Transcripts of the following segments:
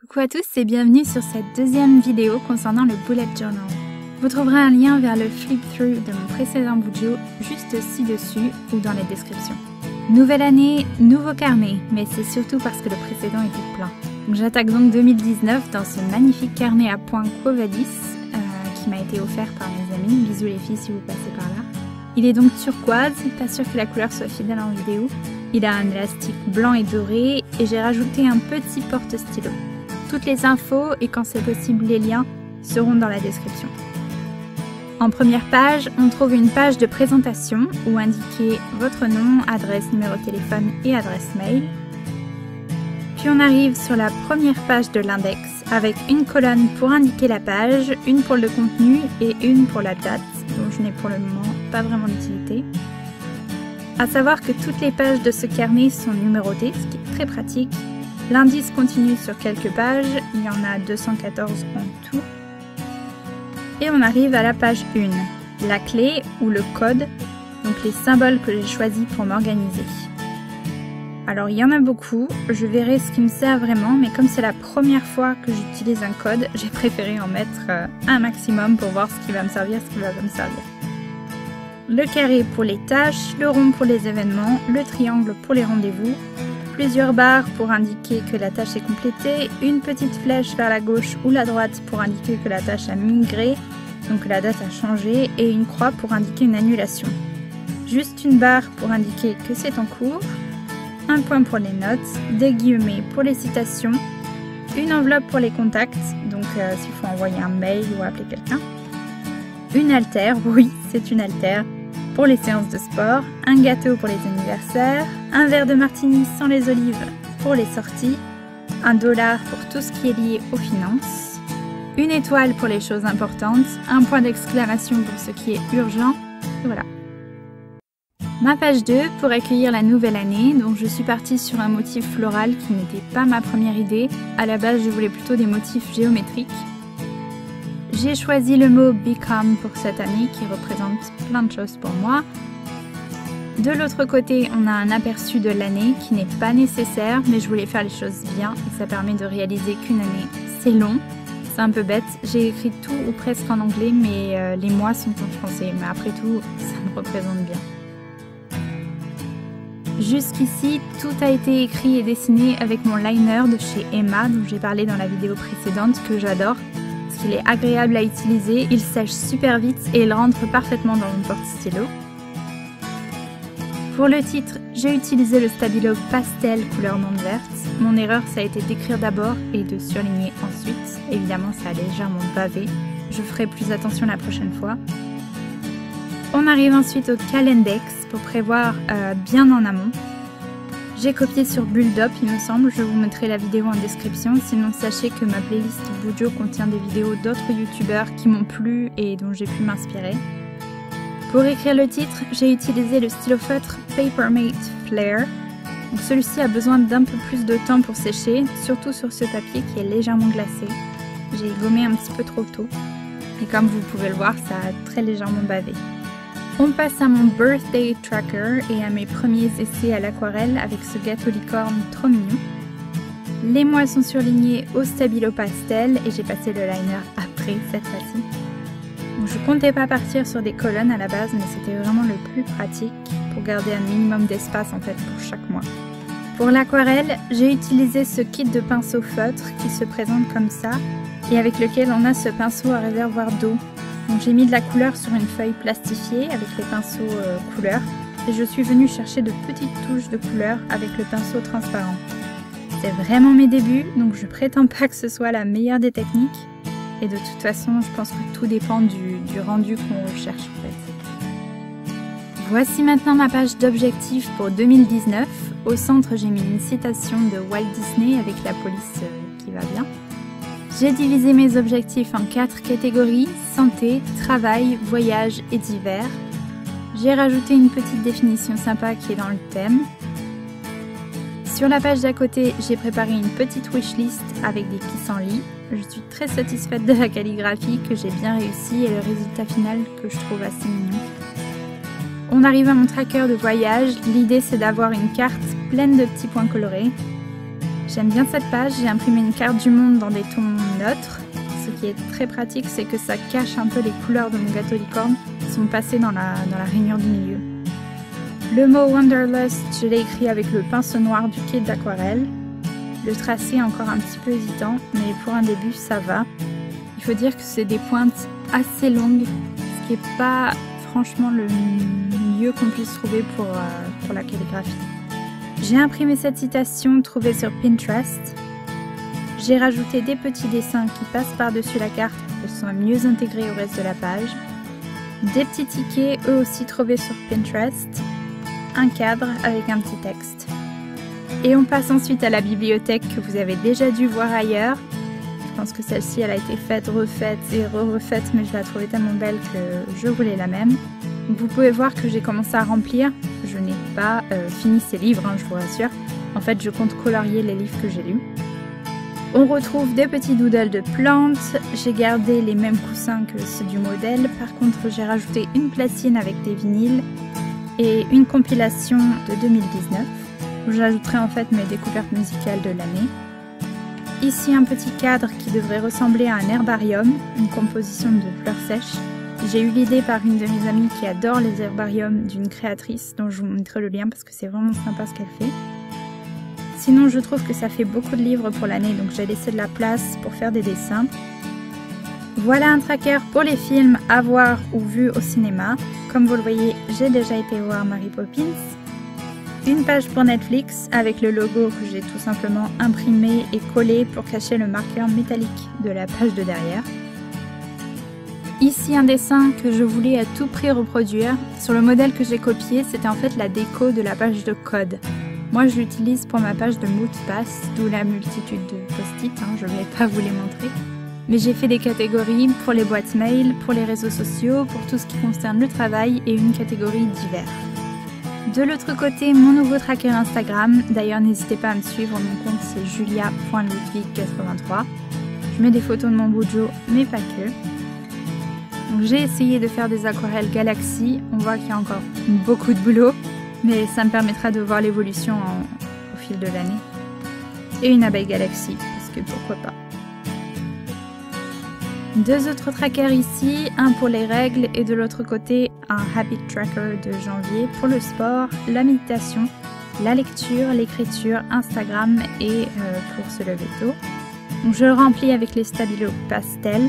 Coucou à tous et bienvenue sur cette deuxième vidéo concernant le Bullet Journal. Vous trouverez un lien vers le flip-through de mon précédent Bujo juste ci-dessus ou dans les descriptions. Nouvelle année, nouveau carnet, mais c'est surtout parce que le précédent était plein. J'attaque donc 2019 dans ce magnifique carnet à points Quo Vadis qui m'a été offert par mes amis. Bisous les filles si vous passez par là. Il est donc turquoise, pas sûr que la couleur soit fidèle en vidéo. Il a un élastique blanc et doré et j'ai rajouté un petit porte-stylo. Toutes les infos et quand c'est possible les liens seront dans la description. En première page, on trouve une page de présentation où indiquer votre nom, adresse, numéro de téléphone et adresse mail. Puis on arrive sur la première page de l'index avec une colonne pour indiquer la page, une pour le contenu et une pour la date, dont je n'ai pour le moment pas vraiment d'utilité. À savoir que toutes les pages de ce carnet sont numérotées, ce qui est très pratique. L'indice continue sur quelques pages, il y en a 214 en tout. Et on arrive à la page 1, la clé ou le code, donc les symboles que j'ai choisis pour m'organiser. Alors il y en a beaucoup, je verrai ce qui me sert vraiment, mais comme c'est la première fois que j'utilise un code, j'ai préféré en mettre un maximum pour voir ce qui va me servir, ce qui va pas me servir. Le carré pour les tâches, le rond pour les événements, le triangle pour les rendez-vous, plusieurs barres pour indiquer que la tâche est complétée, une petite flèche vers la gauche ou la droite pour indiquer que la tâche a migré, donc que la date a changé, et une croix pour indiquer une annulation. Juste une barre pour indiquer que c'est en cours, un point pour les notes, des guillemets pour les citations, une enveloppe pour les contacts, donc s'il faut envoyer un mail ou appeler quelqu'un, une haltère, oui c'est une haltère, pour les séances de sport, un gâteau pour les anniversaires, un verre de martini sans les olives pour les sorties, $1 pour tout ce qui est lié aux finances, une étoile pour les choses importantes, un point d'exclamation pour ce qui est urgent, et voilà. Ma page 2 pour accueillir la nouvelle année, donc je suis partie sur un motif floral qui n'était pas ma première idée. À la base, je voulais plutôt des motifs géométriques. J'ai choisi le mot Become pour cette année qui représente plein de choses pour moi. De l'autre côté, on a un aperçu de l'année qui n'est pas nécessaire, mais je voulais faire les choses bien et ça permet de réaliser qu'une année, c'est long. C'est un peu bête, j'ai écrit tout ou presque en anglais, mais les mois sont en français. Mais après tout, ça me représente bien. Jusqu'ici, tout a été écrit et dessiné avec mon liner de chez Emma, dont j'ai parlé dans la vidéo précédente, que j'adore. Il est agréable à utiliser, il sèche super vite et il rentre parfaitement dans mon porte-stylo. Pour le titre, j'ai utilisé le stabilo pastel couleur menthe verte. Mon erreur, ça a été d'écrire d'abord et de surligner ensuite. Évidemment, ça a légèrement bavé. Je ferai plus attention la prochaine fois. On arrive ensuite au calendex pour prévoir bien en amont. J'ai copié sur Bulldop, il me semble, je vous mettrai la vidéo en description, sinon sachez que ma playlist Bujo contient des vidéos d'autres youtubeurs qui m'ont plu et dont j'ai pu m'inspirer. Pour écrire le titre, j'ai utilisé le stylo feutre Papermate Flair. Celui-ci a besoin d'un peu plus de temps pour sécher, surtout sur ce papier qui est légèrement glacé. J'ai gommé un petit peu trop tôt et comme vous pouvez le voir, ça a très légèrement bavé. On passe à mon birthday tracker et à mes premiers essais à l'aquarelle avec ce gâteau licorne trop mignon. Les mois sont surlignés au stabilo pastel et j'ai passé le liner après cette fois-ci. Je comptais pas partir sur des colonnes à la base, mais c'était vraiment le plus pratique pour garder un minimum d'espace en fait pour chaque mois. Pour l'aquarelle, j'ai utilisé ce kit de pinceau feutre qui se présente comme ça et avec lequel on a ce pinceau à réservoir d'eau. J'ai mis de la couleur sur une feuille plastifiée avec les pinceaux couleur et je suis venue chercher de petites touches de couleur avec le pinceau transparent. C'est vraiment mes débuts, donc je prétends pas que ce soit la meilleure des techniques et de toute façon je pense que tout dépend du rendu qu'on recherche en fait. Voici maintenant ma page d'objectifs pour 2019. Au centre j'ai mis une citation de Walt Disney avec la police qui va bien. J'ai divisé mes objectifs en 4 catégories, santé, travail, voyage et divers. J'ai rajouté une petite définition sympa qui est dans le thème. Sur la page d'à côté, j'ai préparé une petite wishlist avec des pissenlits. Je suis très satisfaite de la calligraphie que j'ai bien réussi et le résultat final que je trouve assez mignon. On arrive à mon tracker de voyage. L'idée c'est d'avoir une carte pleine de petits points colorés. J'aime bien cette page, j'ai imprimé une carte du monde dans des tons neutres. Ce qui est très pratique, c'est que ça cache un peu les couleurs de mon gâteau licorne qui sont passées dans la rainure du milieu. Le mot Wanderlust, je l'ai écrit avec le pinceau noir du kit d'aquarelle. Le tracé est encore un petit peu hésitant, mais pour un début, ça va. Il faut dire que c'est des pointes assez longues, ce qui n'est pas franchement le mieux qu'on puisse trouver pour la calligraphie. J'ai imprimé cette citation trouvée sur Pinterest. J'ai rajouté des petits dessins qui passent par-dessus la carte pour que ce soit mieux intégré au reste de la page. Des petits tickets, eux aussi trouvés sur Pinterest. Un cadre avec un petit texte. Et on passe ensuite à la bibliothèque que vous avez déjà dû voir ailleurs. Je pense que celle-ci, elle a été faite, refaite et refaite, mais je la trouvais tellement belle que je voulais la même. Donc vous pouvez voir que j'ai commencé à remplir. Je n'ai pas fini ces livres, hein, je vous rassure. En fait, je compte colorier les livres que j'ai lus. On retrouve des petits doodles de plantes. J'ai gardé les mêmes coussins que ceux du modèle. Par contre, j'ai rajouté une platine avec des vinyles et une compilation de 2019. J'ajouterai en fait mes découvertes musicales de l'année. Ici, un petit cadre qui devrait ressembler à un herbarium, une composition de fleurs sèches. J'ai eu l'idée par une de mes amies qui adore les herbariums d'une créatrice dont je vous montrerai le lien parce que c'est vraiment sympa ce qu'elle fait. Sinon, je trouve que ça fait beaucoup de livres pour l'année, donc j'ai laissé de la place pour faire des dessins. Voilà un tracker pour les films à voir ou vus au cinéma. Comme vous le voyez, j'ai déjà été voir Mary Poppins. Une page pour Netflix avec le logo que j'ai tout simplement imprimé et collé pour cacher le marqueur métallique de la page de derrière. Ici un dessin que je voulais à tout prix reproduire. Sur le modèle que j'ai copié, c'était en fait la déco de la page de code. Moi je l'utilise pour ma page de mot de passe, d'où la multitude de post-it, hein, je ne vais pas vous les montrer. Mais j'ai fait des catégories pour les boîtes mail, pour les réseaux sociaux, pour tout ce qui concerne le travail et une catégorie divers. De l'autre côté, mon nouveau tracker Instagram, d'ailleurs n'hésitez pas à me suivre, mon compte c'est julia.ludwig83. Je mets des photos de mon Bujo, mais pas que. J'ai essayé de faire des aquarelles Galaxy, on voit qu'il y a encore beaucoup de boulot, mais ça me permettra de voir l'évolution au fil de l'année. Et une abeille Galaxy, parce que pourquoi pas. Deux autres trackers ici, un pour les règles et de l'autre côté un habit tracker de janvier pour le sport, la méditation, la lecture, l'écriture, Instagram et pour se lever tôt. Donc je le remplis avec les stabilos pastel.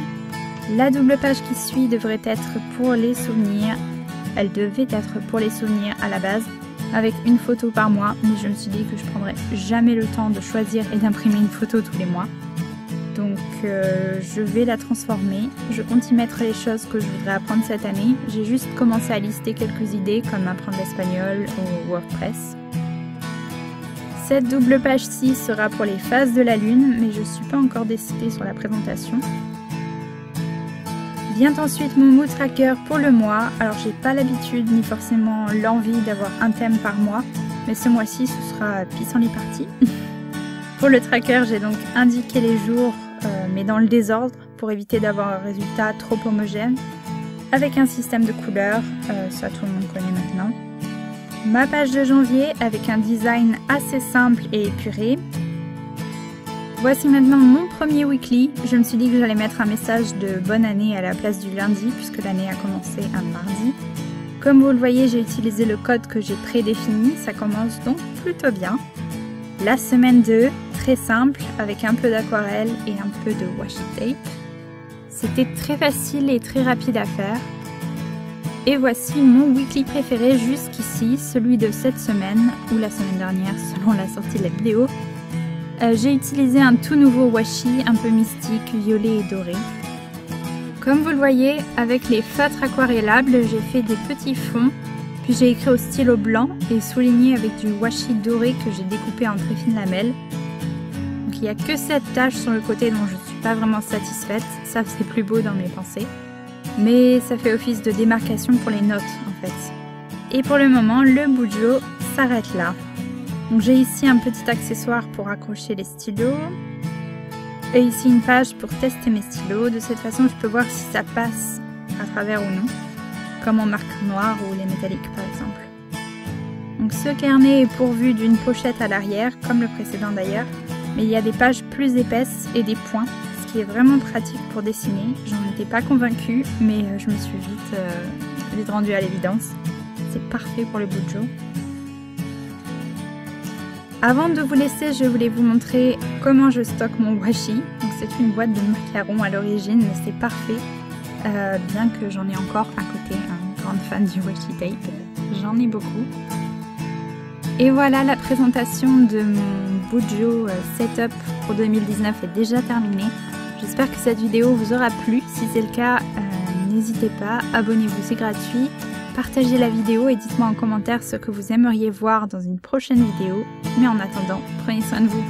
La double page qui suit devrait être pour les souvenirs. Elle devait être pour les souvenirs à la base, avec une photo par mois, mais je me suis dit que je prendrais jamais le temps de choisir et d'imprimer une photo tous les mois. Donc je vais la transformer. Je compte y mettre les choses que je voudrais apprendre cette année. J'ai juste commencé à lister quelques idées comme apprendre l'espagnol ou WordPress. Cette double page-ci sera pour les phases de la lune, mais je ne suis pas encore décidée sur la présentation. Vient ensuite mon mood tracker pour le mois. Alors j'ai pas l'habitude ni forcément l'envie d'avoir un thème par mois, mais ce mois-ci ce sera Pissenlit Party. Pour le tracker, j'ai donc indiqué les jours, mais dans le désordre, pour éviter d'avoir un résultat trop homogène, avec un système de couleurs, ça tout le monde connaît maintenant. Ma page de janvier, avec un design assez simple et épuré. Voici maintenant mon premier weekly. Je me suis dit que j'allais mettre un message de bonne année à la place du lundi, puisque l'année a commencé un mardi. Comme vous le voyez, j'ai utilisé le code que j'ai prédéfini, ça commence donc plutôt bien. La semaine 2, très simple, avec un peu d'aquarelle et un peu de washi tape. C'était très facile et très rapide à faire. Et voici mon weekly préféré jusqu'ici, celui de cette semaine, ou la semaine dernière selon la sortie de la vidéo. J'ai utilisé un tout nouveau washi, un peu mystique, violet et doré. Comme vous le voyez, avec les feutres aquarellables, j'ai fait des petits fonds. Puis j'ai écrit au stylo blanc et souligné avec du washi doré que j'ai découpé en très fines lamelles. Donc il n'y a que cette tache sur le côté dont je ne suis pas vraiment satisfaite. Ça c'est plus beau dans mes pensées. Mais ça fait office de démarcation pour les notes en fait. Et pour le moment, le Bujo s'arrête là. Donc j'ai ici un petit accessoire pour accrocher les stylos. Et ici une page pour tester mes stylos. De cette façon je peux voir si ça passe à travers ou non. Comme en marqueur noir ou les métalliques par exemple. Donc ce carnet est pourvu d'une pochette à l'arrière, comme le précédent d'ailleurs, Mais il y a des pages plus épaisses et des points, ce qui est vraiment pratique pour dessiner. J'en étais pas convaincue, mais je me suis vite rendue à l'évidence. C'est parfait pour le bujo. Avant de vous laisser, je voulais vous montrer comment je stocke mon washi. C'est une boîte de macarons à l'origine, mais c'est parfait. Bien que j'en ai encore à côté, une grande fan du washi tape. J'en ai beaucoup. Et voilà, la présentation de mon bujo setup pour 2019 est déjà terminée. J'espère que cette vidéo vous aura plu. Si c'est le cas, n'hésitez pas, abonnez-vous, c'est gratuit. Partagez la vidéo et dites-moi en commentaire ce que vous aimeriez voir dans une prochaine vidéo. Mais en attendant, prenez soin de vous.